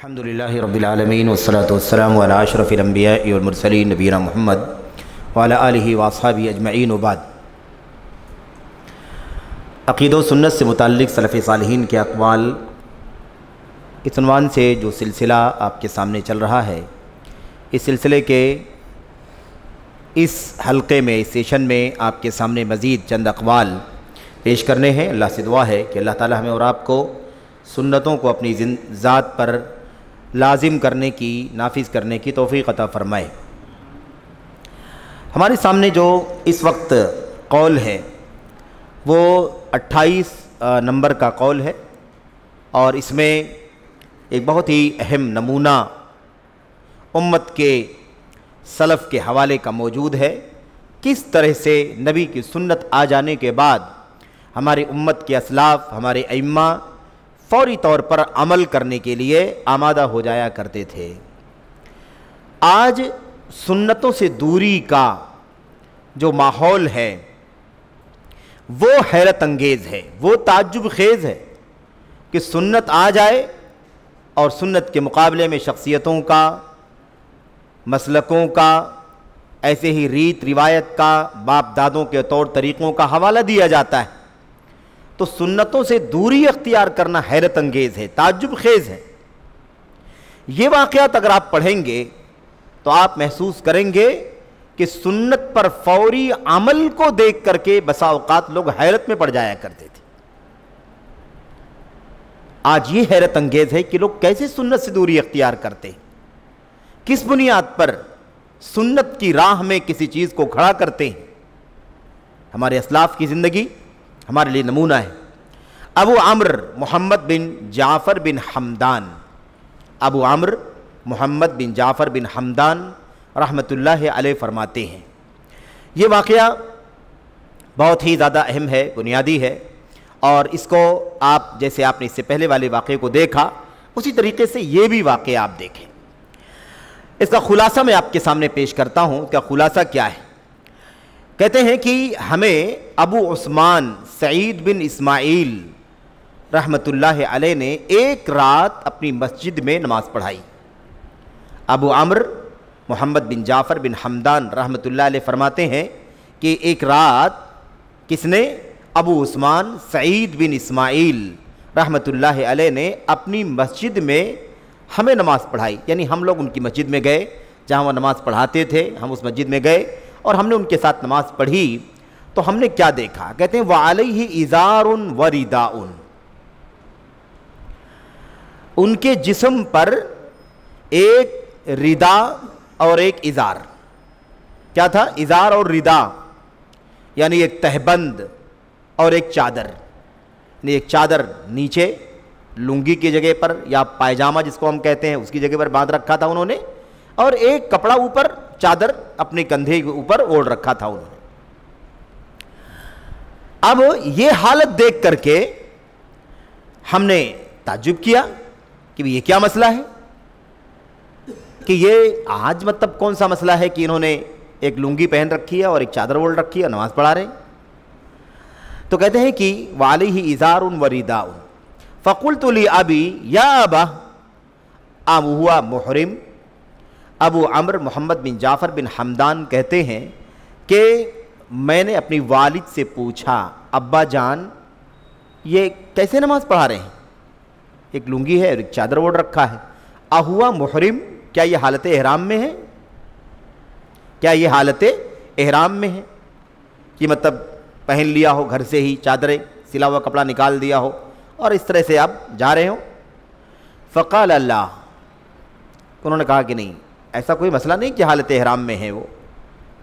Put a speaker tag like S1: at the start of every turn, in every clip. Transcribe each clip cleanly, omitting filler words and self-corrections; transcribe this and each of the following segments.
S1: الحمدللہ رب العالمین والصلاة والسلام علی اشرف الانبیاء والمرسلین نبینا محمد وعلی آلہ واصحابہ اجمعین وبعد۔ عقیدہ و سنت سے متعلق سلف صالحین کے اقوال اس عنوان سے جو سلسلہ آپ کے سامنے چل رہا ہے، اس سلسلے کے اس حلقے میں، اس سیشن میں آپ کے سامنے مزید چند اقوال پیش کرنے ہیں۔ اللہ سے دعا ہے کہ اللہ تعالی ہمیں اور آپ کو سنتوں کو اپنی ذات پر لازم کرنے کی، نافذ کرنے کی توفیق عطا فرمائے۔ ہمارے سامنے جو اس وقت قول ہے وہ 28 نمبر کا قول ہے، اور اس میں ایک بہت ہی اہم نمونہ امت کے سلف کے حوالے کا موجود ہے۔ کس طرح سے نبی کی سنت آ جانے کے بعد ہماری امت کے اسلاف، ہمارے ائمہ فوری طور پر عمل کرنے کے لیے آمادہ ہو جایا کرتے تھے۔ آج سنتوں سے دوری کا جو ماحول ہے وہ حیرت انگیز ہے، وہ تعجب خیز ہے کہ سنت آ جائے اور سنت کے مقابلے میں شخصیتوں کا، مسلکوں کا، ایسے ہی ریت روایت کا، باپ دادوں کے طور طریقوں کا حوالہ دیا جاتا ہے۔ تو سنتوں سے دوری اختیار کرنا حیرت انگیز ہے، تعجب خیز ہے۔ یہ واقعات اگر آپ پڑھیں گے تو آپ محسوس کریں گے کہ سنت پر فوری عمل کو دیکھ کر کے بسا اوقات لوگ حیرت میں پڑ جایا کرتے تھے۔ آج یہ حیرت انگیز ہے کہ لوگ کیسے سنت سے دوری اختیار کرتے ہیں، کس بنیاد پر سنت کی راہ میں کسی چیز کو کھڑا کرتے ہیں۔ ہمارے اسلاف کی زندگی ہمارے لیے نمونہ ہے۔ ابو عمرو محمد بن جعفر بن حمدان، ابو عمرو محمد بن جعفر بن حمدان رحمۃ اللہ علیہ فرماتے ہیں، یہ واقعہ بہت ہی زیادہ اہم ہے، بنیادی ہے، اور اس کو آپ جیسے آپ نے اس سے پہلے والے واقعے کو دیکھا اسی طریقے سے یہ بھی واقعہ آپ دیکھیں۔ اس کا خلاصہ میں آپ کے سامنے پیش کرتا ہوں۔ اس کا خلاصہ کیا ہے؟ کہتے ہیں کہ ہمیں ابو عثمان سعید بن اسماعیل رحمۃ اللہ علیہ نے ایک رات اپنی مسجد میں نماز پڑھائی۔ ابو عمرو محمد بن جعفر بن حمدان رحمۃ اللہ علیہ فرماتے ہیں کہ ایک رات کس نے؟ ابو عثمان سعید بن اسماعیل رحمۃ اللہ علیہ نے اپنی مسجد میں ہمیں نماز پڑھائی، یعنی ہم لوگ ان کی مسجد میں گئے جہاں وہ نماز پڑھاتے تھے، ہم اس مسجد میں گئے اور ہم نے ان کے ساتھ نماز پڑھی۔ تو ہم نے کیا دیکھا؟ کہتے ہیں وَعَلَيْهِ إِزَارٌ وَرِدَاءٌ، ان کے جسم پر ایک ردا اور ایک ازار۔ کیا تھا؟ ازار اور ردا، یعنی ایک تہبند اور ایک چادر، یعنی ایک چادر نیچے لنگی کی جگہ پر یا پائجامہ جس کو ہم کہتے ہیں اس کی جگہ پر باندھ رکھا تھا انہوں نے، اور ایک کپڑا اوپر، چادر اپنے کندھے کے اوپر اوڑھ رکھا تھا انہوں نے۔ اب یہ حالت دیکھ کر کے ہم نے تعجب کیا کہ یہ کیا مسئلہ ہے، کہ یہ آج مطلب کون سا مسئلہ ہے کہ انہوں نے ایک لنگی پہن رکھی ہے اور ایک چادر اوڑھ رکھی ہے، نماز پڑھا رہے ہیں۔ تو کہتے ہیں کہ وَعَلَيْهِ إِزَارٌ وَرِدَاءٌ فَقُلْتُ لِأَبِي يَا أَبَا، اب ہوا محرم۔ ابو عمرو محمد بن جعفر بن حمدان کہتے ہیں کہ میں نے اپنی والد سے پوچھا، ابا جان یہ کیسے نماز پڑھا رہے ہیں؟ ایک لنگی ہے اور ایک چادر اوڑھ رکھا ہے، اہوا محرم، کیا یہ حالت احرام میں ہے؟ کیا یہ حالت احرام میں ہے کہ مطلب پہن لیا ہو گھر سے ہی چادریں، سلا ہوا کپڑا نکال دیا ہو اور اس طرح سے آپ جا رہے ہو؟ فقال اللہ، انہوں نے کہا کہ نہیں، ایسا کوئی مسئلہ نہیں کہ حالت احرام میں ہے وہ۔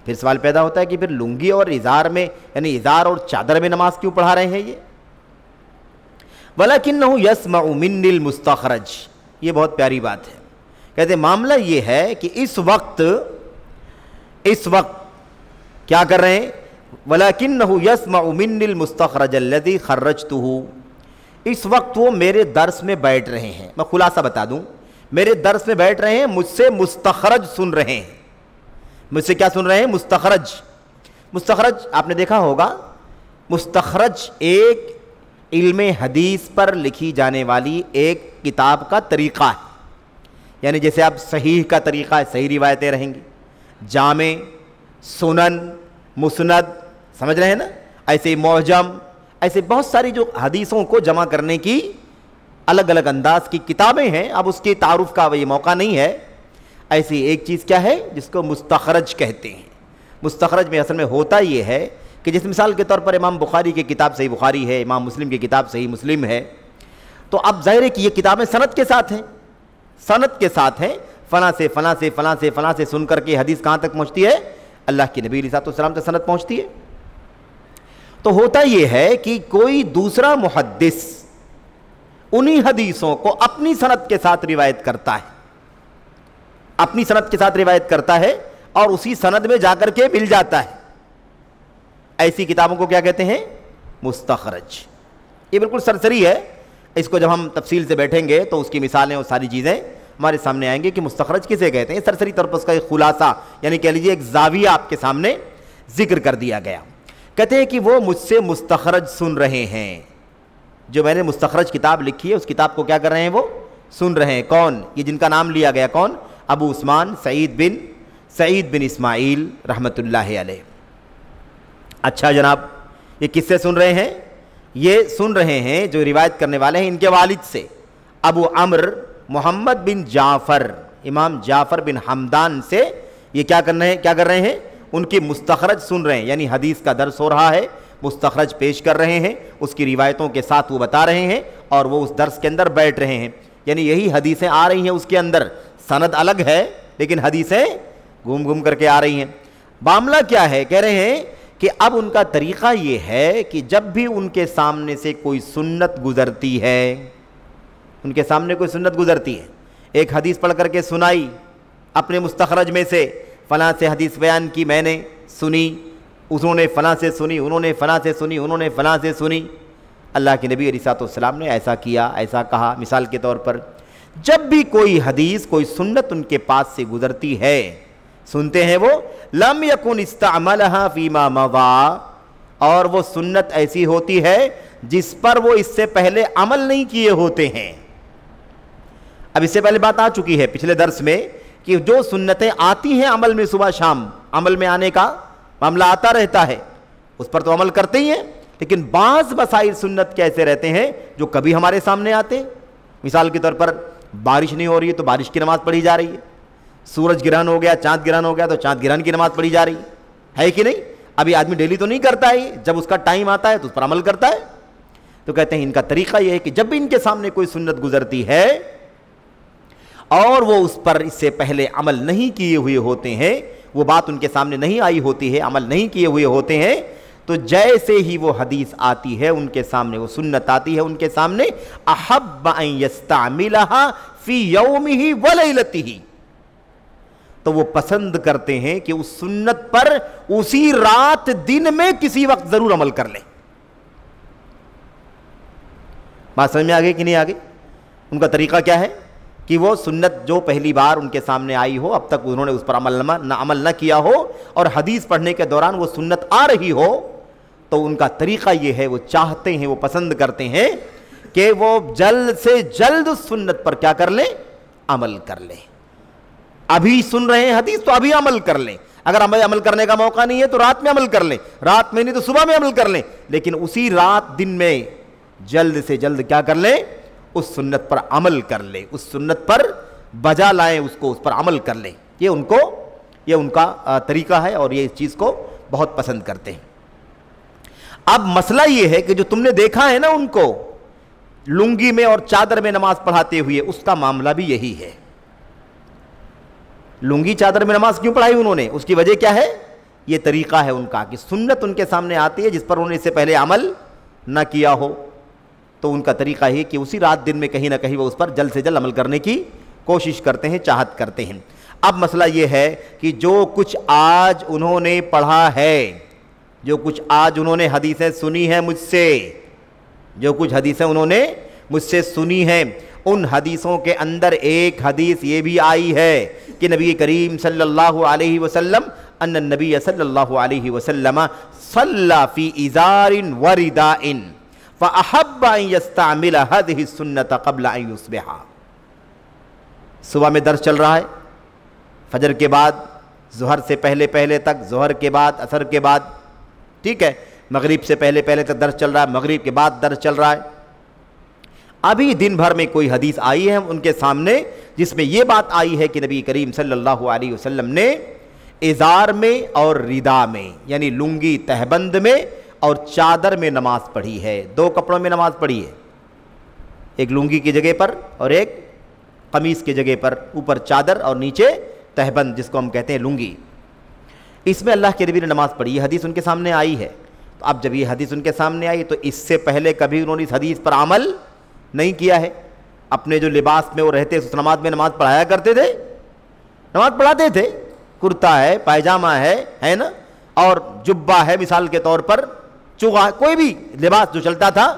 S1: پھر سوال پیدا ہوتا ہے کہ پھر لنگی اور ازار میں، یعنی ازار اور چادر میں نماز کیوں پڑھا رہے ہیں یہ؟ وَلَكِنَّهُ يَسْمَعُ مِنِّي الْمُسْتَخْرَجِ، یہ بہت پیاری بات ہے۔ کہتے ہیں معاملہ یہ ہے کہ اس وقت کیا کر رہے ہیں؟ وَلَكِنَّهُ يَسْمَعُ مِنِّي الْمُسْتَخْرَجَ الَّذِي خَرَّجْتُهُ، اس وقت وہ میرے درس میں بیٹھ رہے ہیں۔ میں خلاصہ بتا دوں، میرے درس میں بیٹھ رہے ہیں، مجھ سے مستخرج سن رہے ہیں۔ مجھ سے کیا سن رہے ہیں؟ مستخرج۔ مستخرج آپ نے دیکھا ہوگا، مستخرج ایک علم حدیث پر لکھی جانے والی ایک کتاب کا طریقہ ہے۔ یعنی جیسے اب صحیح کا طریقہ ہے، صحیح روایتیں رہیں گی، جامع، سنن، مسند، سمجھ رہے ہیں نا، ایسے معجم، ایسے بہت ساری جو حدیثوں کو جمع کرنے کی الگ الگ انداز کی کتابیں ہیں. اب اس کے تعارف کا یہ موقع نہیں ہے. ایسی ایک چیز کیا ہے جس کو مستخرج کہتے ہیں. مستخرج میں اصل میں ہوتا یہ ہے کہ جس مثال کے طور پر امام بخاری کی کتاب صحیح بخاری ہے، امام مسلم کی کتاب صحیح مسلم ہے، تو اب ظاہر ہے کہ یہ کتابیں سند کے ساتھ ہیں، سند کے ساتھ ہیں، فلاں سے فلاں سے فلاں سے فلاں سے سن کر کے حدیث کہاں تک پہنچتی ہے؟ اللہ کے نبی علیہ السلام تک سند پہنچتی ہے. تو ہوتا یہ ہے کہ کوئی دوسرا محدث انہی حدیثوں کو اپنی سند کے ساتھ روایت کرتا ہے، اپنی سند کے ساتھ روایت کرتا ہے اور اسی سند میں جا کر کے مل جاتا ہے. ایسی کتابوں کو کیا کہتے ہیں؟ مستخرج. یہ بالکل سرسری ہے، اس کو جب ہم تفصیل سے بیٹھیں گے تو اس کی مثالیں اور ساری چیزیں ہمارے سامنے آئیں گے کہ مستخرج کسے کہتے ہیں. سرسری طور پر اس کا ایک خلاصہ یعنی کہہ لیجیے ایک زاویہ آپ کے سامنے ذکر کر دیا گیا. کہتے ہیں کہ وہ مجھ سے مستخرج سن رہے ہیں، جو میں نے مستخرج کتاب لکھی ہے اس کتاب کو کیا کر رہے ہیں؟ وہ سن رہے ہیں. کون؟ یہ جن کا نام لیا گیا، کون؟ ابو عثمان سعید بن اسماعیل رحمۃ اللہ علیہ. اچھا جناب، یہ کس سے سن رہے ہیں؟ یہ سن رہے ہیں جو روایت کرنے والے ہیں ان کے والد سے، ابو عمرو محمد بن جعفر، امام جعفر بن حمدان سے. یہ کیا کر رہے ہیں؟ ان کی مستخرج سن رہے ہیں، یعنی حدیث کا درس ہو رہا ہے، مستخرج پیش کر رہے ہیں، اس کی روایتوں کے ساتھ وہ بتا رہے ہیں اور وہ اس درس کے اندر بیٹھ رہے ہیں. یعنی یہی حدیثیں آ رہی ہیں اس کے اندر، سند الگ ہے لیکن حدیثیں گھوم کر کے آ رہی ہیں. معاملہ کیا ہے؟ کہہ رہے ہیں کہ اب ان کا طریقہ یہ ہے کہ جب بھی ان کے سامنے سے کوئی سنت گزرتی ہے، ان کے سامنے کوئی سنت گزرتی ہے، ایک حدیث پڑھ کر کے سنائی اپنے مستخرج میں سے، فلاں سے حدیث بیان کی میں نے سنی، انہوں نے فلاں سے سنی، انہوں نے فلاں سے سنی، انہوں نے فلاں سے سنی، اللہ کے نبی علیہ السلام نے ایسا کیا، ایسا کہا. مثال کے طور پر جب بھی کوئی حدیث، کوئی سنت ان کے پاس سے گزرتی ہے، سنتے ہیں وہ، لم یکن استعملها فیما مضى، اور وہ سنت ایسی ہوتی ہے جس پر وہ اس سے پہلے عمل نہیں کیے ہوتے ہیں. اب اس سے پہلے بات آ چکی ہے پچھلے درس میں کہ جو سنتیں آتی ہیں عمل میں، صبح شام عمل میں آنے کا معاملہ آتا رہتا ہے، اس پر تو عمل کرتے ہی ہیں، لیکن بعض مسائل سنت کے ایسے رہتے ہیں جو کبھی ہمارے سامنے آتے ہیں. مثال کے طور پر بارش نہیں ہو رہی ہے تو بارش کی نماز پڑھی جا رہی ہے، سورج گرہن ہو گیا، چاند گرہن ہو گیا تو چاند گرہن کی نماز پڑھی جا رہی ہے کہ نہیں؟ ابھی آدمی ڈیلی تو نہیں کرتا ہے، جب اس کا ٹائم آتا ہے تو اس پر عمل کرتا ہے. تو کہتے ہیں ان کا طریقہ یہ ہے کہ جب بھی ان کے سامنے کوئی سنت گزرتی ہے اور وہ اس پر اس سے پہلے عمل نہیں کیے ہوئے ہوتے ہیں، وہ بات ان کے سامنے نہیں آئی ہوتی ہے، عمل نہیں کیے ہوئے ہوتے ہیں، تو جیسے ہی وہ حدیث آتی ہے ان کے سامنے، وہ سنت آتی ہے ان کے سامنے، احب ان یستعملها فی یومہ ولیلتہ، تو وہ پسند کرتے ہیں کہ اس سنت پر اسی رات دن میں کسی وقت ضرور عمل کر لیں. بات سمجھ میں آگئی کہ نہیں آگئی؟ ان کا طریقہ کیا ہے کہ وہ سنت جو پہلی بار ان کے سامنے آئی ہو، اب تک انہوں نے اس پر عمل نہ کیا ہو، اور حدیث پڑھنے کے دوران وہ سنت آ رہی ہو، تو ان کا طریقہ یہ ہے، وہ چاہتے ہیں، وہ پسند کرتے ہیں کہ وہ جلد سے جلد اس سنت پر کیا کر لیں؟ عمل کر لیں. ابھی سن رہے ہیں حدیث تو ابھی عمل کر لیں، اگر عمل کرنے کا موقع نہیں ہے تو رات میں عمل کر لیں، رات میں نہیں تو صبح میں عمل کر لیں، لیکن اسی رات دن میں جلد سے جلد کیا کر لیں؟ اس سنت پر عمل کر لیں، اس سنت پر بجا لائیں، اس پر عمل کر لیں. یہ ان کا طریقہ ہے اور یہ اس چیز کو بہت پسند کرتے ہیں. اب مسئلہ یہ ہے کہ جو تم نے دیکھا ہے نا ان کو لنگی میں اور چادر میں نماز پڑھاتے ہوئے، اس کا معاملہ بھی یہی ہے. لنگی چادر میں نماز کیوں پڑھائی انہوں نے؟ اس کی وجہ کیا ہے؟ یہ طریقہ ہے ان کا کہ سنت ان کے سامنے آتی ہے جس پر انہوں نے اس سے پہلے عمل نہ کیا ہو، تو ان کا طریقہ ہے کہ اسی رات دن میں کہیں نہ کہیں وہ اس پر جلد سے جلد عمل کرنے کی کوشش کرتے ہیں، چاہت کرتے ہیں. اب مسئلہ یہ ہے کہ جو کچھ آج انہوں نے پڑھا ہے، جو کچھ آج انہوں نے حدیثیں سنی ہیں مجھ سے، جو کچھ حدیثیں انہوں نے مجھ سے سنی ہیں، ان حدیثوں کے اندر ایک حدیث یہ بھی آئی ہے کہ نبی کریم صلی اللہ علیہ وسلم ان النبی صلی اللہ علیہ وسلم صلی فی ازار ورداء فاحب ان یستعمل هذه السنة قبل ان یصبح. صبح میں درس چل رہا ہے، فجر کے بعد، ظہر سے پہلے پہلے تک، ظہر کے بعد، عصر کے بعد، ٹھیک ہے، مغرب سے پہلے پہلے تک درس چل رہا ہے، مغرب کے بعد درس چل رہا ہے. ابھی دن بھر میں کوئی حدیث آئی ہے ان کے سامنے جس میں یہ بات آئی ہے کہ نبی کریم صلی اللہ علیہ وسلم نے ازار میں اور ردا میں، یعنی لنگی تہبند میں اور چادر میں نماز پڑھی ہے. 2 کپڑوں میں نماز پڑھی ہے، ایک لنگی کی جگہ پر اور ایک قمیص کی جگہ پر، اوپر چادر اور نیچے تہبند جس کو ہم کہتے ہیں لنگی. اس میں اللہ کے نبی نے نماز پڑھی، یہ حدیث ان کے سامنے آئی ہے. تو اب جب یہ حدیث ان کے سامنے آئی تو اس سے پہلے کبھی انہوں نے اس حدیث پر عمل نہیں کیا ہے. اپنے جو لباس میں وہ رہتے اس نماز میں نماز پڑھایا کرتے تھے، نماز پڑھاتے تھے، کرتا ہے، پائجامہ ہے نا، اور جبہ ہے مثال کے طور پر، چوغا، کوئی بھی لباس جو چلتا تھا،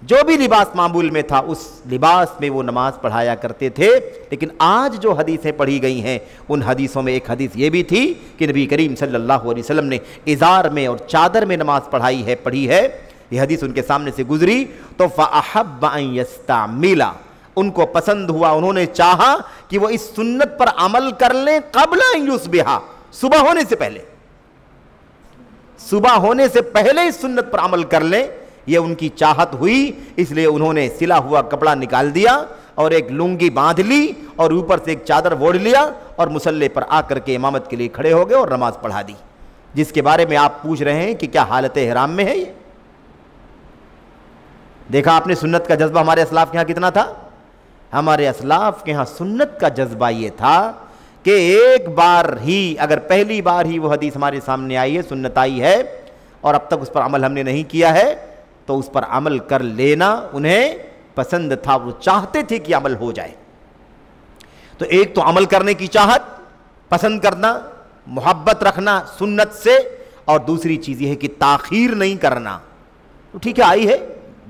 S1: جو بھی لباس معمول میں تھا اس لباس میں وہ نماز پڑھایا کرتے تھے. لیکن آج جو حدیثیں پڑھی گئی ہیں ان حدیثوں میں ایک حدیث یہ بھی تھی کہ نبی کریم صلی اللہ علیہ وسلم نے ازار میں اور چادر میں نماز پڑھی ہے. یہ حدیث ان کے سامنے سے گزری تو فَأَحَبَّ أَن يَسْتَعْمِلَ، ان کو پسند ہوا، انہوں نے چاہا کہ وہ اس سنت پر عمل کر لیں قبل ان یصبح، صبح ہونے سے پہلے، صبح ہونے سے پہلے اس سنت پر عمل کر لیں. یہ ان کی چاہت ہوئی، اس لیے انہوں نے سلا ہوا کپڑا نکال دیا اور ایک لنگی باندھ لی اور اوپر سے ایک چادر اوڑھ لیا اور مصلی پر آ کر کے امامت کے لیے کھڑے ہو گئے اور نماز پڑھا دی. جس کے بارے میں آپ پوچھ رہے ہیں کہ کیا حالت احرام میں ہے یہ؟ دیکھا آپ نے سنت کا جذبہ ہمارے اسلاف کے ہاں کتنا تھا؟ ہمارے اسلاف کے ہاں سنت کا جذبہ یہ تھا کہ ایک بار ہی، اگر پہلی بار ہی وہ حدیث ہمارے سامنے آئی ہے، سنت آئی ہے اور اب تک اس پر عمل ہم نے نہیں کیا ہے، تو اس پر عمل کر لینا انہیں پسند تھا، وہ چاہتے تھے کہ عمل ہو جائے. تو ایک تو عمل کرنے کی چاہت، پسند کرنا، محبت رکھنا سنت سے، اور دوسری چیز یہ ہے کہ تاخیر نہیں کرنا. تو ٹھیک ہے، آئی ہے،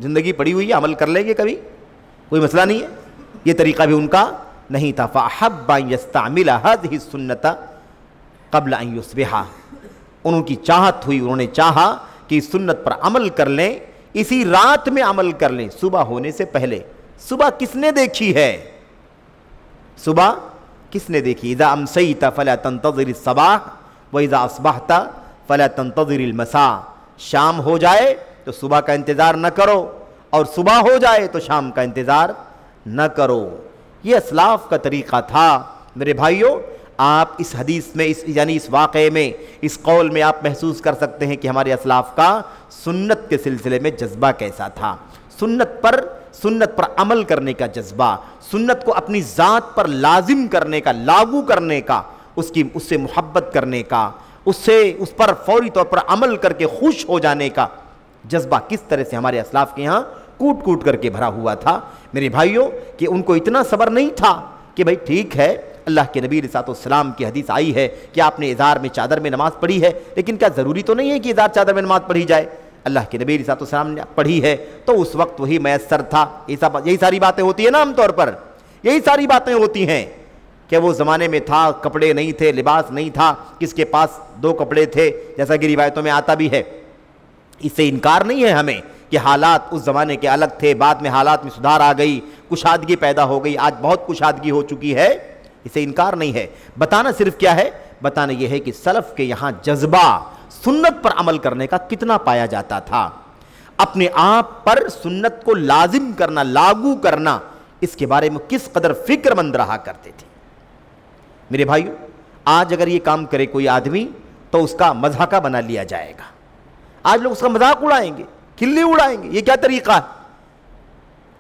S1: زندگی پڑی ہوئی ہے، عمل کر لیں گے کبھی، کوئی مسئلہ نہیں ہے. یہ طریقہ بھی ان کا نہیں تھا. فَأَحَبَّ أَن يَسْتَعْمِلَ هَذِهِ السُّنَّةَ قَبْلَ أَن يُصْبِحَ، ان کی چاہت ہوئی، انہوں نے چاہا کہ اس سنت پر عمل کر لیں، اسی رات میں عمل کر لیں، صبح ہونے سے پہلے. صبح کس نے دیکھی ہے؟ صبح کس نے دیکھی؟ اذا امسیت فلا تنتظر الصباح واذا اصبحت فلا تنتظر المساء، شام ہو جائے تو صبح کا انتظار نہ کرو، اور صبح ہو جائے تو شام کا انتظار نہ کرو. یہ اسلاف کا طریقہ تھا. میرے بھائیوں، آپ اس حدیث میں یعنی اس واقعے میں، اس قول میں آپ محسوس کر سکتے ہیں کہ ہمارے اسلاف کا سنت کے سلسلے میں جذبہ کیسا تھا. سنت پر عمل کرنے کا جذبہ، سنت کو اپنی ذات پر لازم کرنے کا، لاگو کرنے کا، اس سے محبت کرنے کا، اس پر فوری طور پر عمل کر کے خوش ہو جانے کا جذبہ کس طرح سے ہمارے اسلاف کے یہاں کوٹ کوٹ کر کے بھرا ہوا تھا. میرے بھائیوں، کہ ان کو اتنا صبر نہیں تھا کہ بھئی ٹھیک ہے، اللہ کے نبی علیہ السلام کی حدیث آئی ہے کہ آپ نے ازار میں چادر میں نماز پڑھی ہے، لیکن کیا ضروری تو نہیں ہے کہ ازار چادر میں نماز پڑھی جائے؟ اللہ کے نبی علیہ السلام نے پڑھی ہے تو اس وقت وہی میسر تھا. یہی ساری باتیں ہوتی ہیں نا، عام طور پر یہی ساری باتیں ہوتی ہیں کہ وہ زمانے میں تھا، کپڑے نہیں تھے، لباس نہیں تھا، کس کے پاس 2 کپڑے تھے، جیسا کہ روایتوں میں آتا بھی ہے. اس سے انکار نہیں ہے ہمیں کہ حالات اس زمانے کے الگ تھے، بعد میں حالات میں سدھار آ گئی، کشادگی پیدا ہو گئی، آج بہت کشادگی ہو چکی ہے، اسے انکار نہیں ہے. بتانا صرف کیا ہے؟ بتانا یہ ہے کہ سلف کے یہاں جذبہ سنت پر عمل کرنے کا کتنا پایا جاتا تھا. اپنے آپ پر سنت کو لازم کرنا، لاگو کرنا، اس کے بارے میں کس قدر فکر مند رہا کرتے تھے. میرے بھائیو، آج اگر یہ کام کرے کوئی آدمی تو اس کا مضحکہ بنا لیا جائے گا. آج لوگ اس کا مذاق اڑائیں گے، کھلی اڑائیں گے، یہ کیا طریقہ ہے؟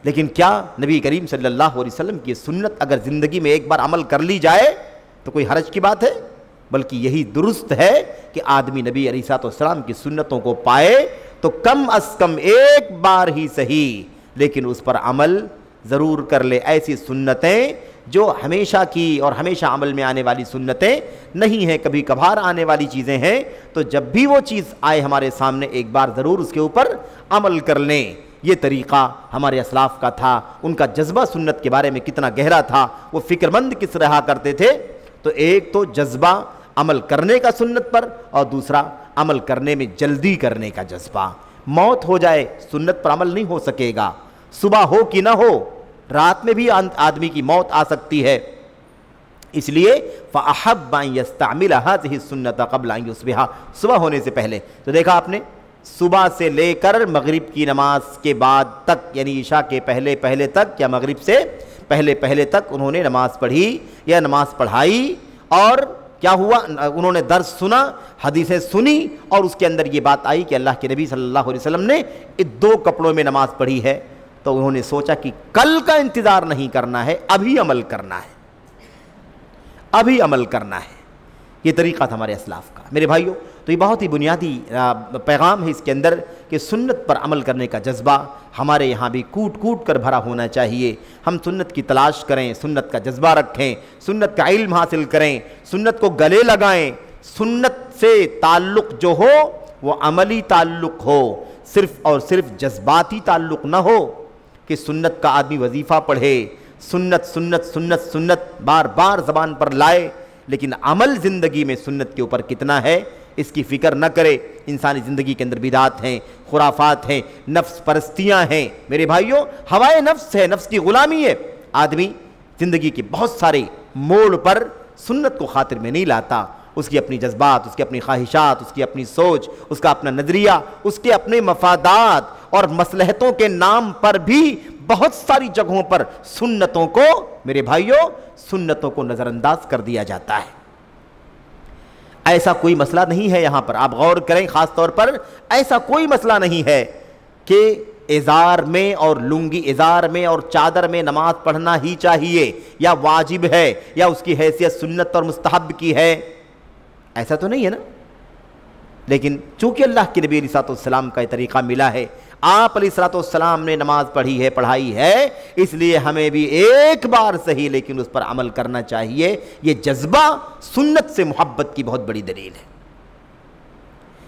S1: لیکن کیا نبی کریم صلی اللہ علیہ وسلم کی سنت اگر زندگی میں ایک بار عمل کر لی جائے تو کوئی حرج کی بات ہے؟ بلکہ یہی درست ہے کہ آدمی نبی علیہ السلام کی سنتوں کو پائے تو کم از کم ایک بار ہی صحیح لیکن اس پر عمل ضرور کر لے. ایسی سنتیں جو ہمیشہ کی اور ہمیشہ عمل میں آنے والی سنتیں نہیں ہیں، کبھی کبھار آنے والی چیزیں ہیں، تو جب بھی وہ چیز آئے ہمارے سامنے ایک بار ضرور اس کے اوپر عمل کر لیں. یہ طریقہ ہمارے اسلاف کا تھا. ان کا جذبہ سنت کے بارے میں کتنا گہرا تھا، وہ فکر مند کس رہا کرتے تھے. تو ایک تو جذبہ عمل کرنے کا سنت پر، اور دوسرا عمل کرنے میں جلدی کرنے کا جذبہ. موت ہو جائے سنت پر عمل نہیں ہو سکے گا. صبح ہو کہ نہ ہو، رات میں بھی آدمی کی موت آ سکتی ہے. اس لیے فَأَحَبَّ أَن يَسْتَعْمِلَ هَذِهِ السُّنَّةَ قَبْلَ أَن يُصْبِحَ، صبح ہونے سے پہلے. تو دیکھا آپ نے صبح سے لے کر مغرب کی نماز کے بعد تک، یعنی عشاء کے پہلے تک یا مغرب سے پہلے تک انہوں نے نماز پڑھی یا نماز پڑھائی. اور کیا ہوا؟ انہوں نے درس سنا، حدیثیں سنی، اور اس کے اندر یہ بات آئی کہ اللہ کے نبی صلی اللہ علیہ وسلم نے دو کپڑوں میں نماز پڑھی ہے. تو انہوں نے سوچا کہ کل کا انتظار نہیں کرنا ہے، ابھی عمل کرنا ہے، ابھی عمل کرنا ہے. یہ طریقہ تھا ہمارے اسلاف کا. میرے بھائیوں، تو یہ بہت ہی بنیادی پیغام ہے اس کے اندر کہ سنت پر عمل کرنے کا جذبہ ہمارے یہاں بھی کوٹ کر بھرا ہونا چاہیے. ہم سنت کی تلاش کریں، سنت کا جذبہ رکھیں، سنت کا علم حاصل کریں، سنت کو گلے لگائیں. سنت سے تعلق جو ہو وہ عملی تعلق ہو، صرف اور صرف جذباتی تعلق نہ ہو کہ سنت کا آدمی وظیفہ پڑھے، سنت بار بار زبان پر لائے، لیکن عمل زندگی میں سنت کے اوپر کتنا ہے اس کی فکر نہ کرے. انسانی زندگی کے اندر بدعات ہیں، خرافات ہیں، نفس پرستیاں ہیں. میرے بھائیوں، ہوائے نفس ہے، نفس کی غلامی ہے. آدمی زندگی کے بہت سارے موڑ پر سنت کو خاطر میں نہیں لاتا. اس کی اپنی جذبات، اس کی اپنی خواہشات، اس کی اپنی سوچ، اس کا اپنا نظریہ، اس کے اپنے مفادات اور مصلحتوں کے نام پر بھی بہت ساری جگہوں پر سنتوں کو، میرے بھائیوں، سنتوں کو نظر انداز کر دیا جاتا ہے. ایسا کوئی مسئلہ نہیں ہے یہاں پر، آپ غور کریں، خاص طور پر ایسا کوئی مسئلہ نہیں ہے کہ ازار میں اور لنگی ازار میں اور چادر میں نماز پڑھنا ہی چاہیے یا واجب ہے یا اس کی حیثیت سنت اور مستحب کی ہے. ایسا تو نہیں ہے نا. لیکن چونکہ اللہ کے نبی علیہ الصلوۃ والسلام کا یہ طریقہ ملا ہے، آپ علیہ الصلوۃ والسلام نے نماز پڑھائی ہے، اس لیے ہمیں بھی ایک بار صحیح لیکن اس پر عمل کرنا چاہیے. یہ جذبہ سنت سے محبت کی بہت بڑی دلیل ہے.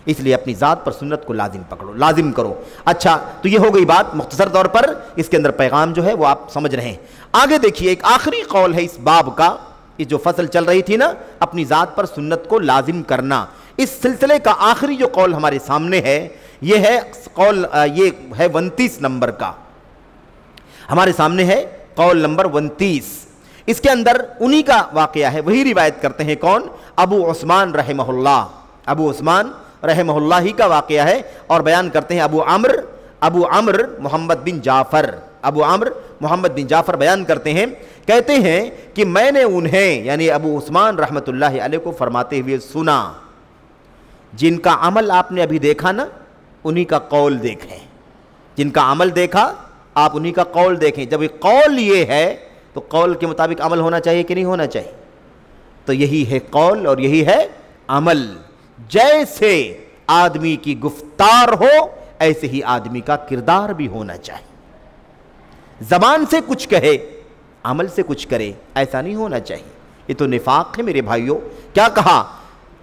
S1: اس لیے اپنی ذات پر سنت کو لازم پکڑو، لازم کرو. اچھا، تو یہ ہو گئی بات مختصر طور پر. اس کے اندر پیغام جو ہے وہ آپ سمجھ رہے ہیں. آگے دیکھیے، ایک آخری قول ہے اس باب کا، یہ جو فصل چل رہی تھی نا، اپنی ذات پر سنت کو لازم کرنا، اس سلسلے کا آخری جو قول ہمارے سامنے ہے یہ ہے قول، یہ ہے 29 نمبر کا. ہمارے سامنے ہے قول نمبر 29. اس کے اندر انہی کا واقعہ ہے، وہی روایت کرتے ہیں. کون؟ ابو عثمان رحمہ اللہ. ابو عثمان رحمہ اللہ ہی کا واقعہ ہے، اور بیان کرتے ہیں ابو عمر محمد بن جعفر. ابو عمر محمد بن جعفر بیان کرتے ہیں، کہتے ہیں کہ میں نے انہیں، یعنی ابو عثمان رحمۃ اللہ علیہ کو فرماتے ہوئے سنا، جن کا عمل آپ نے ابھی دیکھا نا، انہی کا قول دیکھیں. جن کا عمل دیکھا آپ انہی کا قول دیکھیں. جب یہ قول یہ ہے تو قول کے مطابق عمل ہونا چاہیے کہ نہیں ہونا چاہیے؟ تو یہی ہے قول اور یہی ہے عمل. جیسے آدمی کی گفتار ہو ایسے ہی آدمی کا کردار بھی ہونا چاہیے. زبان سے کچھ کہے، عمل سے کچھ کرے، ایسا نہیں ہونا چاہیے. یہ تو نفاق ہے میرے بھائیوں. کیا کہا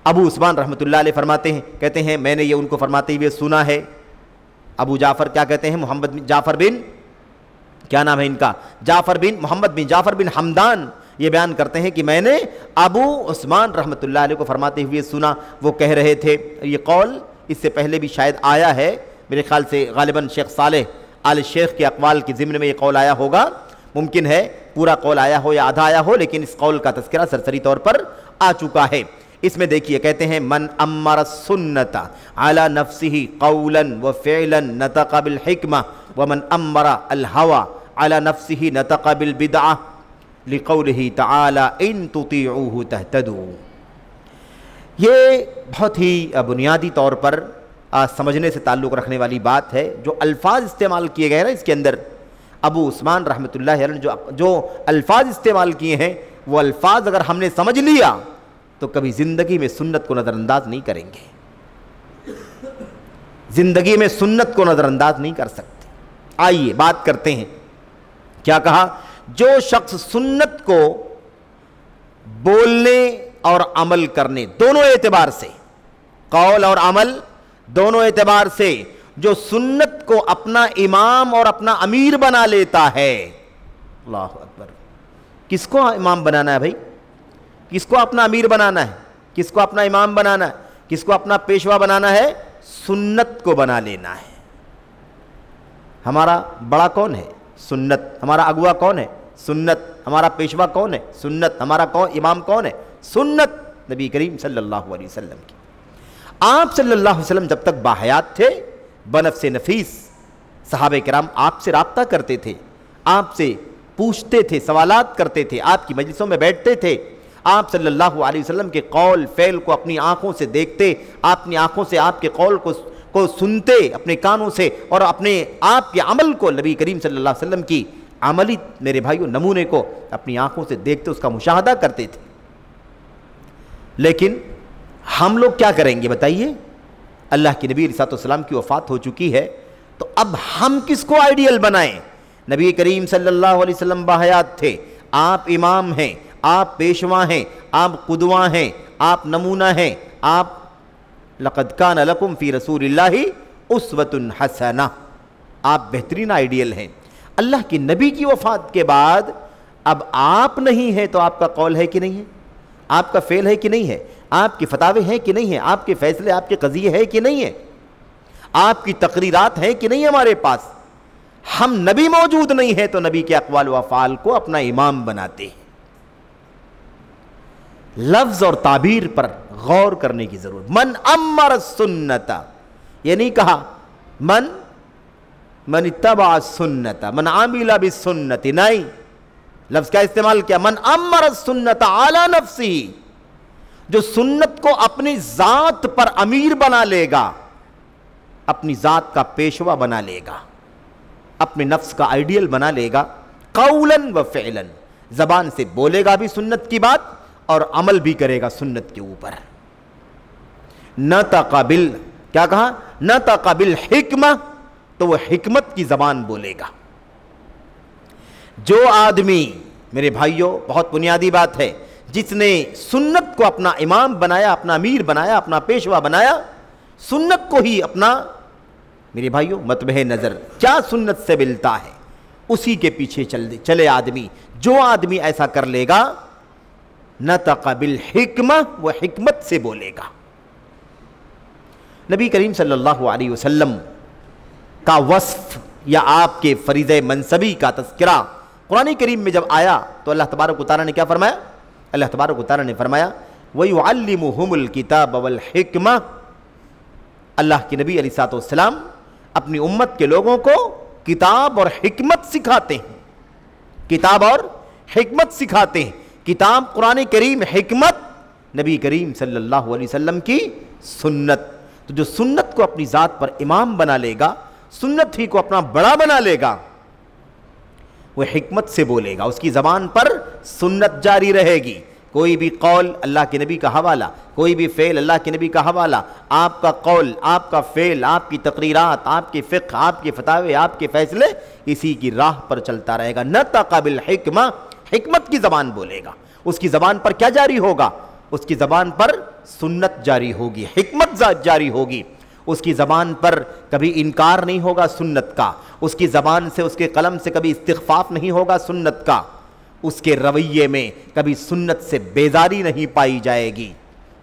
S1: ابو عثمان رحمۃ اللہ علیہ؟ فرماتے ہیں، کہتے ہیں میں نے یہ ان کو فرماتے ہوئے سنا ہے. ابو جعفر کیا کہتے ہیں؟ محمد بن جعفر بن، کیا نام ہے ان کا؟ محمد بن جعفر بن حمدان. یہ بیان کرتے ہیں کہ میں نے ابو عثمان رحمۃ اللہ علیہ کو فرماتے ہوئے سنا. وہ کہہ رہے تھے، یہ قول اس سے پہلے بھی شاید آیا ہے میرے خیال سے، غالباً شیخ صالح آل شیخ کے اقوال کے ضمن میں یہ قول آیا ہوگا. ممکن ہے پورا قول آیا ہو یا آدھا آیا ہو، لیکن اس قول کا تذکرہ سرسری طور پر آ چکا ہے. اس میں دیکھیے، کہتے ہیں من امر السنت علی نفسه قولا وفعلا نطق بالحکمہ ومن امر الہوى علی نفسه نطق بالبدعہ لقوله تعالی ان تطیعوه تہتدوا. یہ بہت ہی بنیادی طور پر سمجھنے سے تعلق رکھنے والی بات ہے. جو الفاظ استعمال کیے گئے نا اس کے اندر، ابو عثمان رحمۃ اللہ علیہ جو الفاظ استعمال کیے ہیں، وہ الفاظ اگر ہم نے سمجھ لیا تو کبھی زندگی میں سنت کو نظر انداز نہیں کریں گے. زندگی میں سنت کو نظر انداز نہیں کر سکتے. آئیے بات کرتے ہیں. کیا کہا؟ جو شخص سنت کو بولنے اور عمل کرنے دونوں اعتبار سے، قول اور عمل دونوں اعتبار سے، جو سنت کو اپنا امام اور اپنا امیر بنا لیتا ہے. اللہ اکبر. کس کو امام بنانا ہے بھائی؟ کس کو اپنا امیر بنانا ہے؟ کس کو اپنا امام بنانا ہے؟ کس کو اپنا پیشوا بنانا ہے؟ سنت کو بنا لینا ہے. ہمارا بڑا کون ہے؟ سنت. ہمارا اگوا کون ہے؟ سنت. ہمارا پیشوا کون ہے؟ سنت. ہمارا امام کون ہے؟ سنت نبی کریم صلی اللہ علیہ وسلم کی. آپ صلی اللہ علیہ وسلم جب تک باحیات تھے بنفس نفیس صحابہ کرام آپ سے رابطہ کرتے تھے، آپ سے پوچھتے تھے، سوالات کرتے تھے، آپ کی مجلسوں میں بیٹھتے تھے. آپ صلی اللہ علیہ وسلم کے قول فعل کو اپنی آنکھوں سے دیکھتے، اپنی آنکھوں سے آپ کے قول کو سنتے اپنے کانوں سے، اور اپنے آپ کے عمل کو نبی کریم صلی اللہ علیہ وسلم کی عملی میرے بھائیوں نمونے کو اپنی آنکھوں سے دیکھتے، اس کا مشاہدہ کرتے تھے. لیکن ہم لوگ کیا کریں گے بتائیے؟ اللہ کے نبی علیہ السلام کی وفات ہو چکی ہے، تو اب ہم کس کو آئیڈیل بنائیں؟ نبی کریم صلی اللہ علیہ وسلم باحیات تھے، آپ امام ہیں، آپ پیشوا ہیں، آپ قدوہ ہیں، آپ نمونہ ہیں، آپ لقد کان لکم فی رسول اللہ اسوۃ حسنہ، آپ بہترین آئیڈیل ہیں. اللہ کے نبی کی وفات کے بعد اب آپ نہیں ہیں تو آپ کا قول ہے کہ نہیں ہے؟ آپ کا فعل ہے کہ نہیں ہے؟ آپ کی فتاوے ہیں کہ نہیں ہیں؟ آپ کے فیصلے، آپ کے قضیے ہیں کہ نہیں ہیں؟ آپ کی تقریرات ہیں کہ نہیں ہمارے پاس؟ ہم نبی موجود نہیں ہیں تو نبی کے اقوال و افعال کو اپنا امام بناتے ہیں. لفظ اور تعبیر پر غور کرنے کی ضرورت. من امر السنت، یہ نہیں کہا من اتبع السنت من عامل بالسنت، نہیں، لفظ کا استعمال کیا؟ من امر السنت علی نفسہ، جو سنت کو اپنی ذات پر امیر بنا لے گا، اپنی ذات کا پیشوا بنا لے گا، اپنے نفس کا آئیڈیل بنا لے گا، قولا و فعلا، زبان سے بولے گا بھی سنت کی بات اور عمل بھی کرے گا سنت کے اوپر. نطق بال، کیا کہا؟ نطق بالحکمہ، تو وہ حکمت کی زبان بولے گا. جو آدمی میرے بھائیوں، بہت بنیادی بات ہے، جس نے سنت کو اپنا امام بنایا، اپنا امیر بنایا، اپنا پیشوا بنایا، سنت کو ہی اپنا میرے بھائیوں متبع نظر، کیا سنت سے ملتا ہے اسی کے پیچھے چلے آدمی. جو آدمی ایسا کر لے گا نطق بالحکمہ، وہ حکمت سے بولے گا. نبی کریم صلی اللہ علیہ وسلم کا وصف یا آپ کے فریضہ منصبی کا تذکرہ قرآن کریم میں جب آیا تو اللہ تبارک و تعالیٰ نے کیا فرمایا؟ اللہ تبارک و تعالیٰ نے فرمایا وَيُعَلِّمُهُمُ الْكِتَابَ وَالْحِكْمَةَ. اللہ کے نبی علیہ السلام اپنی امت کے لوگوں کو کتاب اور حکمت سکھاتے ہیں، کتاب اور حکمت سکھاتے ہیں. کتاب قرآن کریم، حکمت نبی کریم صلی اللہ علیہ وسلم کی سنت. تو جو سنت کو اپنی ذات پر امام بنا لے گا، سنت ہی کو اپنا بڑا بنا لے گا، وہ حکمت سے بولے گا، اس کی زبان پر سنت جاری رہے گی. کوئی بھی قول اللہ کے نبی کا حوالہ، کوئی بھی فعل اللہ کے نبی کا حوالہ، آپ کا قول، آپ کا فعل، آپ کی تقریرات، آپ کے فقہ، آپ کے فتاوے، آپ کے فیصلے اسی کی راہ پر چلتا رہے گا. نطق بالحکمہ، حکمت کی زبان بولے گا. اس کی زبان پر کیا جاری ہوگا؟ اس کی زبان پر سنت جاری ہوگی، حکمت جاری ہوگی. اس کی زبان پر کبھی انکار نہیں ہوگا سنت کا، اس کی زبان سے، اس کے قلم سے کبھی استخفاف نہیں ہوگا سنت کا، اس کے رویے میں کبھی سنت سے بیزاری نہیں پائی جائے گی،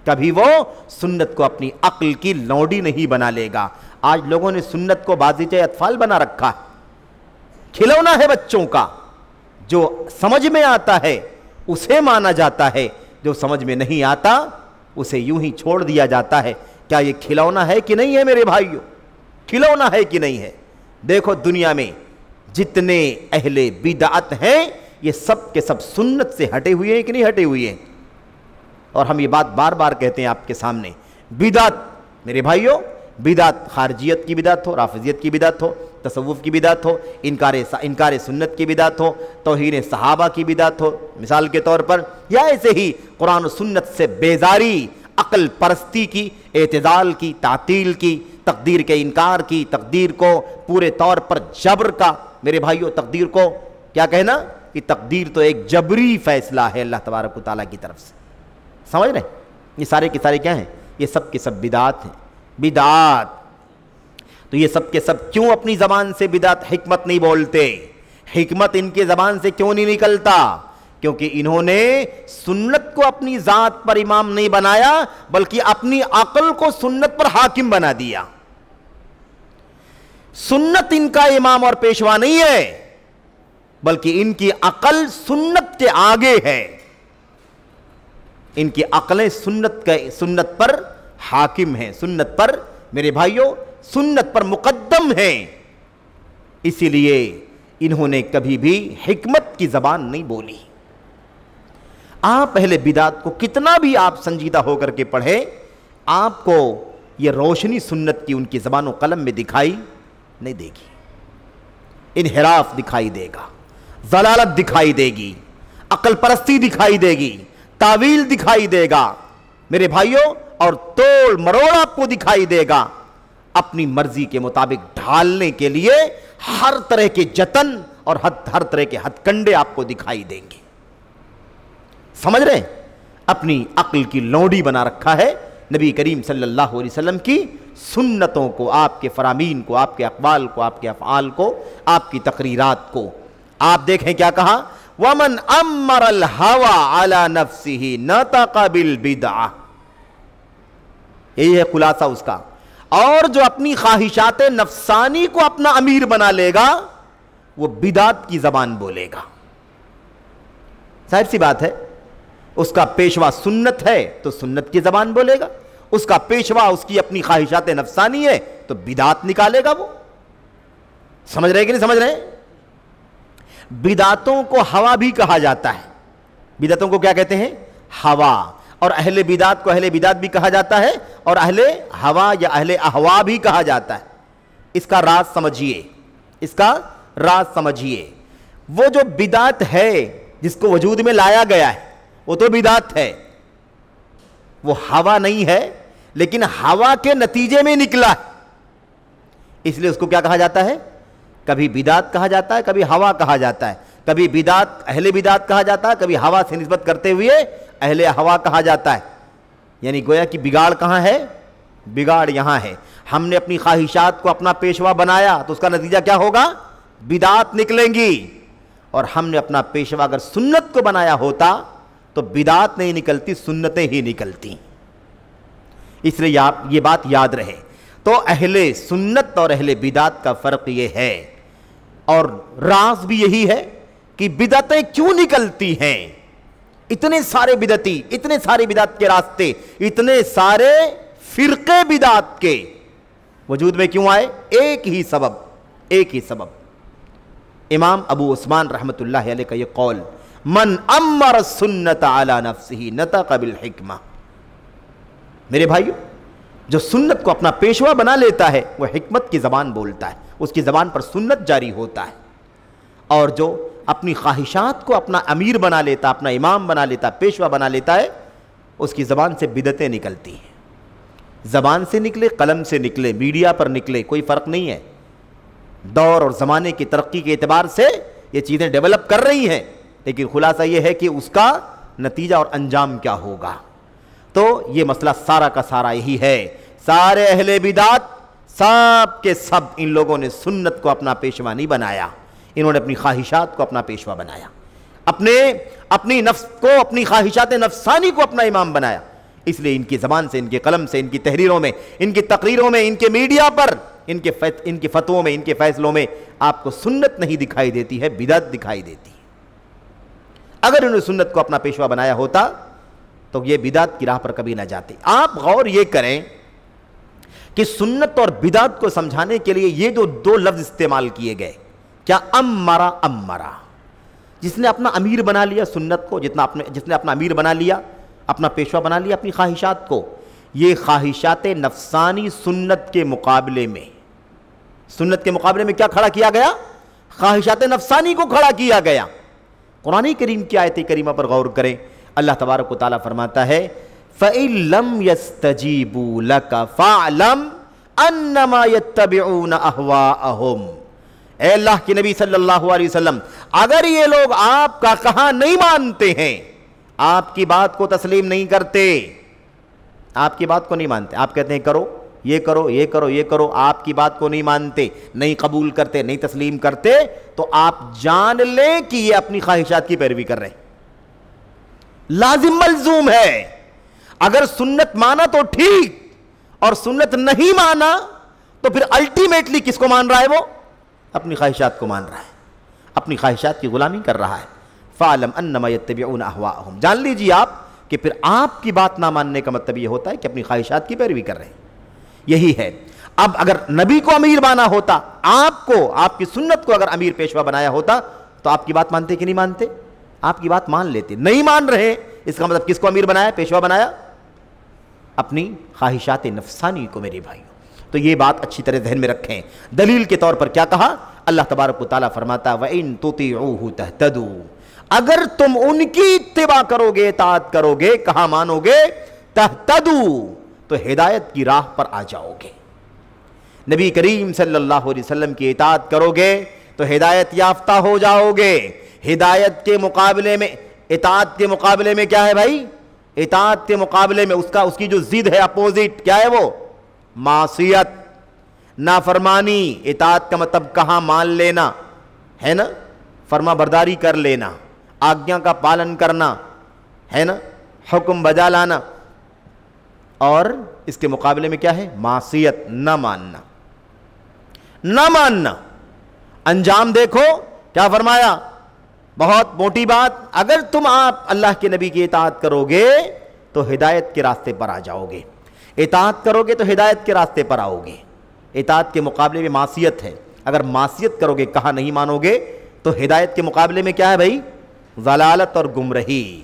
S1: کبھی وہ سنت کو اپنی عقل کی لونڈی نہیں بنا لے گا. آج لوگوں نے سنت کو بازیچہ اطفال بنا رکھا ہے، کھلونا ہے بچوں کا. جو سمجھ میں آتا ہے اسے مانا جاتا ہے، جو سمجھ میں نہیں آتا اسے یوں ہی چھوڑ دیا جاتا ہے. کیا یہ کھلونا ہے کہ نہیں ہے میرے بھائیوں؟ کھلونا ہے کہ نہیں ہے؟ دیکھو دنیا میں جتنے اہل بدعت ہیں یہ سب کے سب سنت سے ہٹے ہوئے ہیں کہ نہیں ہٹے ہوئے ہیں؟ اور ہم یہ بات بار بار کہتے ہیں آپ کے سامنے. بدعت میرے بھائیوں، بدعت خارجیت کی بدعت ہو، رافضیت کی بدعت ہو، تصوف کی بدعت ہو، انکار سنت کی بدعت ہو، توہین صحابہ کی بدعت ہو مثال کے طور پر، یا ایسے ہی قرآن و سنت سے بیزاری، عقل پرستی کی، اعتزال کی، تعطیل کی، تقدیر کے انکار کی، تقدیر کو پورے طور پر جبر کا. میرے بھائیوں تقدیر کو کیا کہنا کہ تقدیر تو ایک جبری فیصلہ ہے اللہ تبارک و تعالیٰ کی طرف سے. سمجھ رہے ہیں؟ یہ سارے کے سارے کیا ہیں؟ یہ سب کے سب بدعات ہیں. بدعات تو یہ سب کے سب کیوں اپنی زبان سے بدعت حکمت نہیں بولتے؟ حکمت ان کے زبان سے کیوں نہیں نکلتا؟ کیونکہ انہوں نے سنت کو اپنی ذات پر امام نہیں بنایا بلکہ اپنی عقل کو سنت پر حاکم بنا دیا. سنت ان کا امام اور پیشوا نہیں ہے بلکہ ان کی عقل سنت کے آگے ہے. ان کی عقلیں سنت پر حاکم ہیں, سنت پر میرے بھائیوں سنت پر مقدم ہیں. اسی لیے انہوں نے کبھی بھی حکمت کی زبان نہیں بولی. آپ اہل بدعت کو کتنا بھی آپ سنجیدہ ہو کر کے پڑھیں, آپ کو یہ روشنی سنت کی ان کی زبان و قلم میں دکھائی نہیں دے گی. انحراف دکھائی دے گا, ضلالت دکھائی دے گی, عقل پرستی دکھائی دے گی, تعویل دکھائی دے گا میرے بھائیوں, اور توڑ مروڑ آپ کو دکھائی دے گا. اپنی مرضی کے مطابق ڈھالنے کے لیے ہر طرح کے جتن اور ہر طرح کے ہتھ کنڈے آپ کو دکھائی دیں گے. سمجھ رہے ہیں؟ اپنی عقل کی لونڈی بنا رکھا ہے نبی کریم صلی اللہ علیہ وسلم کی سنتوں کو, آپ کے فرامین کو, آپ کے اقوال کو, آپ کے افعال کو, آپ کی تقریرات کو. آپ دیکھیں کیا کہا, وَمَنْ أَمَّرَ الْهَوَى عَلَى نَفْسِهِ نَطَقَ بِالْبِدْعَةِ. یہی ہے خلاصہ اس کا. اور جو اپنی خواہشات نفسانی کو اپنا امیر بنا لے گا وہ بدعت کی زبان بولے گا. ظاہر سی بات ہے, اس کا پیشوا سنت ہے تو سنت کی زبان بولے گا, اس کا پیشوا اس کی اپنی خواہشات نفسانی ہے تو بدعت نکالے گا وہ. سمجھ رہے کہ نہیں سمجھ رہے؟ بدعتوں کو ہوا بھی کہا جاتا ہے. بدعتوں کو کیا کہتے ہیں؟ ہوا. اور اہل بدعت کو اہل بدعت بھی کہا جاتا ہے, اور اہل ہوا یا اہل اہوا بھی کہا جاتا ہے. اس کا راز سمجھیے, اس کا راز سمجھیے. وہ جو بدعت ہے جس کو وجود میں لایا گیا ہے وہ تو بدعت ہے, وہ ہوا نہیں ہے, لیکن ہوا کے نتیجے میں نکلا ہے, اس لیے اس کو کیا کہا جاتا ہے؟ کبھی بدعت کہا جاتا ہے, کبھی ہوا کہا جاتا ہے. کبھی بدعت اہل بدعت کہا جاتا ہے, کبھی ہوا سے نسبت کرتے ہوئے اہل ہوا کہا جاتا ہے. یعنی گویا کہ بگاڑ کہاں ہے؟ بگاڑ یہاں ہے. ہم نے اپنی خواہشات کو اپنا پیشوا بنایا تو اس کا نتیجہ کیا ہوگا؟ بدعت نکلیں گی. اور ہم نے اپنا پیشوا اگر سنت کو بنایا ہوتا تو بدعت نہیں نکلتی, سنتیں ہی نکلتی. اس لیے یہ بات یاد رہے. تو اہل سنت اور اہل بدعت کا فرق یہ ہے, اور راز بھی یہی ہے کہ بدعتیں کیوں نکلتی ہیں. اتنے سارے بدعتی, اتنے سارے بدعت کے راستے, اتنے سارے فرقے بدعت کے وجود میں کیوں آئے؟ ایک ہی سبب. امام ابو عثمان رحمت اللہ علیہ کا یہ قول, من امر السنت علی نفسہ نطق بالحکمہ. میرے بھائیو, جو سنت کو اپنا پیشوا بنا لیتا ہے وہ حکمت کی زبان بولتا ہے, اس کی زبان پر سنت جاری ہوتا ہے. اور جو اپنی خواہشات کو اپنا امیر بنا لیتا, اپنا امام بنا لیتا, پیشوا بنا لیتا ہے, اس کی زبان سے بدعتیں نکلتی ہیں. زبان سے نکلے, قلم سے نکلے, میڈیا پر نکلے, کوئی فرق نہیں ہے. دور اور زمانے کی ترقی کے اعتبار سے یہ چیزیں ڈیولپ کر رہی ہیں, لیکن خلاصہ یہ ہے کہ اس کا نتیجہ اور انجام کیا ہوگا. تو یہ مسئلہ سارا کا سارا یہی ہے. سارے اہل بدعت سب کے سب ان لوگوں نے سنت کو اپنا پیشوا نہیں بنایا, انہوں نے اپنی خواہشات کو اپنا پیشوا بنایا, اپنی نفس کو, اپنی خواہشات نفسانی کو اپنا امام بنایا. اس لیے ان کی زبان سے, ان کے قلم سے, ان کی تحریروں میں, ان کی تقریروں میں, ان کے میڈیا پر, ان کے فتووں میں, ان کے فیصلوں میں آپ کو سنت نہیں دکھائی دیتی ہے, بدعت دکھائی دیتی ہے. اگر انہوں نے سنت کو اپنا پیشوا بنایا ہوتا تو یہ بدعت کی راہ پر کبھی نہ جاتے. آپ غور یہ کریں کہ سنت اور بدعت کو سمجھانے کے لیے یہ جو دو لفظ استعمال کیے گئے, کیا امرا, جس نے اپنا امیر بنا لیا سنت کو, جس نے اپنا امیر بنا لیا, اپنا پیشوا بنا لیا اپنی خواہشات کو, یہ خواہشات نفسانی سنت کے مقابلے میں کیا کھڑا کیا گیا؟ خواہشات نفسانی کو کھڑا کیا گیا. قرآن کریم کی آیت کریمہ پر غور کریں. اللہ تبارک و تعالیٰ فرماتا ہے فَإِن لَمْ يَسْتَجِيبُوا لَكَ فَاعْلَمْ أَنَّمَا يَتَّبِعُونَ أَهْوَاءَهُمْ. اے اللہ کے نبی صلی اللہ علیہ وسلم, اگر یہ لوگ آپ کا کہا نہیں مانتے ہیں, آپ کی بات کو تسلیم نہیں کرتے, آپ کی بات کو نہیں مانتے, آپ کہتے ہیں کرو, یہ کرو, یہ کرو, یہ کرو, آپ کی بات کو نہیں مانتے, نہیں قبول کرتے, نہیں تسلیم کرتے, تو آپ جان لیں کہ یہ اپنی خواہشات کی پیروی کر رہے ہیں. لازم ملزوم ہے. اگر سنت مانا تو ٹھیک, اور سنت نہیں مانا تو پھر الٹیمیٹلی کس کو مان رہا ہے؟ وہ اپنی خواہشات کو مان رہا ہے. اپنی خواہشات کی غلامی کر رہا ہے۔ فَعْلَمْ أَنَّمَا يَتَّبِعُونَ أَهْوَاءَهُمْ، جان لیجیے آپ کہ پھر آپ کی بات نہ ماننے کا مطلب یہ ہوتا ہے کہ اپنی خواہشات کی پیروی کر رہے ہیں۔ یہی ہے، اب اگر نبی کو امیر مانا ہوتا، آپ کو، آپ کی سنت کو اگر امیر پیشوا بنایا ہوتا تو آپ کی بات مانتے کہ نہیں مانتے؟ آپ کی بات مان لیتے۔ نہیں مان رہے، اس کا مطلب کس کو امیر بنایا، پیشوا بنایا؟ اپنی خواہشات نفسانی کو میرے بھائیوں۔ تو یہ بات اچھی طرح ذہن میں رکھیں۔ دلیل کے طور پر کیا کہا؟ اللہ تبارک و تعالیٰ فرماتا ہے وَإِن تُطِيعُوهُ تَهْتَدُوا، اگر تم ان کی اتباع کرو گے، اطاعت کرو گے، کہا مانو گے، تَهْتَدُوا، تو ہدایت کی راہ پر آ جاؤ گے۔ نبی کریم صلی اللہ علیہ وسلم کی اطاعت کرو گے تو ہدایت یافتہ ہو جاؤ گے۔ ہدایت کے مقابلے میں، اطاعت کے مقابلے میں کیا ہے بھائی؟ اطاعت کے مقابلے میں اس کی جو ضد ہے، اپوزٹ کیا ہے وہ؟ معصیت، نافرمانی۔ اطاعت کا مطلب کہاں مان لینا ہے نا، فرما برداری کر لینا، آگیا کا پالن کرنا ہے نا، حکم بجا لانا۔ اور اس کے مقابلے میں کیا ہے؟ معصیت، نہ ماننا، نہ ماننا۔ انجام دیکھو کیا فرمایا، بہت موٹی بات، اگر تم آپ اللہ کے نبی کی اطاعت کرو گے تو ہدایت کے راستے پر آ جاؤ گے، اطاعت کرو گے تو ہدایت کے راستے پر آؤ گے۔ اطاعت کے مقابلے میں معصیت ہے، اگر معصیت کرو گے، کہا نہیں مانو گے، تو ہدایت کے مقابلے میں کیا ہے بھائی؟ ضلالت اور گمراہی۔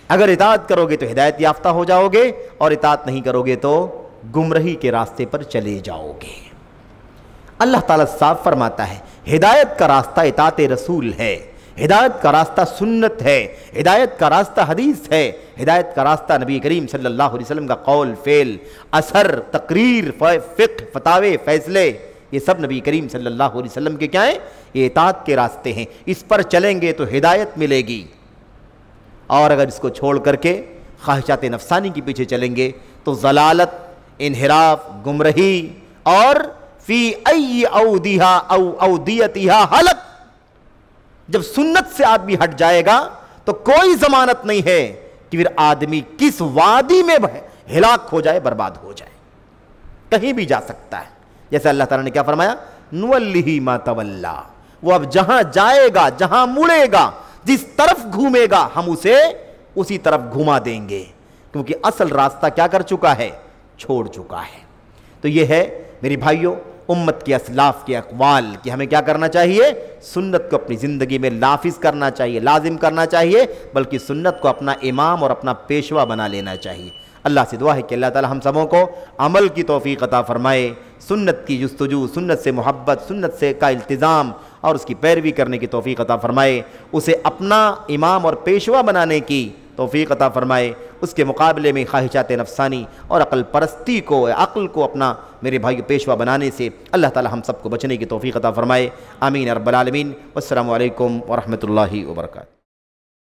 S1: اگر اطاعت کرو گے تو ہدایت یافتہ ہو جاؤ گے، اور اطاعت نہیں کرو گے تو گمراہی کے راستے پر چلے جاؤ گے۔ اللہ تعالیٰ صاف فرماتا ہے ہدایت کا راستہ اطاعت رسول ہے، ہدایت کا راستہ سنت ہے، ہدایت کا راستہ حدیث ہے، ہدایت کا راستہ نبی کریم صلی اللہ علیہ وسلم کا قول، فعل، اثر، تقریر، فقہ، فتاوے، فیصلے، یہ سب نبی کریم صلی اللہ علیہ وسلم کے کیا ہیں؟ یہ اطاعت کے راستے ہیں۔ اس پر چلیں گے تو ہدایت ملے گی، اور اگر اس کو چھوڑ کر کے خواہشات نفسانی کے پیچھے چلیں گے تو ضلالت، انحراف، گمراہی، اور فی ای اودیہا او اودیتہا ہلک۔ جب سنت سے آدمی ہٹ جائے گا تو کوئی ضمانت نہیں ہے کہ پھر آدمی کس وادی میں ہلاک ہو جائے، برباد ہو جائے، کہیں بھی جا سکتا ہے۔ جیسے اللہ تعالیٰ نے کیا فرمایا، نُوَلِّهِ مَا تَوَلَّا، وہ اب جہاں جائے گا، جہاں مڑے گا، جس طرف گھومے گا، ہم اسے اسی طرف گھما دیں گے، کیونکہ اصل راستہ کیا کر چکا ہے؟ چھوڑ چکا ہے۔ تو یہ ہے میری بھائیوں امت کے اسلاف کے اقوال کہ ہمیں کیا کرنا چاہیے؟ سنت کو اپنی زندگی میں نافذ کرنا چاہیے، لازم کرنا چاہیے، بلکہ سنت کو اپنا امام اور اپنا پیشوا بنا لینا چاہیے۔ اللہ سے دعا ہے کہ اللہ تعالی ہم سبوں کو عمل کی توفیق عطا فرمائے، سنت کی جستجو، سنت سے محبت، سنت سے کا التزام اور اس کی پیروی کرنے کی توفیق عطا فرمائے، اسے اپنا امام اور پیشوا بنانے کی توفیق عطا فرمائے، اس کے مقابلے میں خواہشات نفسانی اور عقل پرستی کو، عقل کو اپنا میرے بھائی پیشوا بنانے سے اللہ تعالی ہم سب کو بچنے کی توفیق عطا فرمائے۔ آمین رب العالمین۔ والسلام علیکم ورحمۃ اللہ وبرکاتہ۔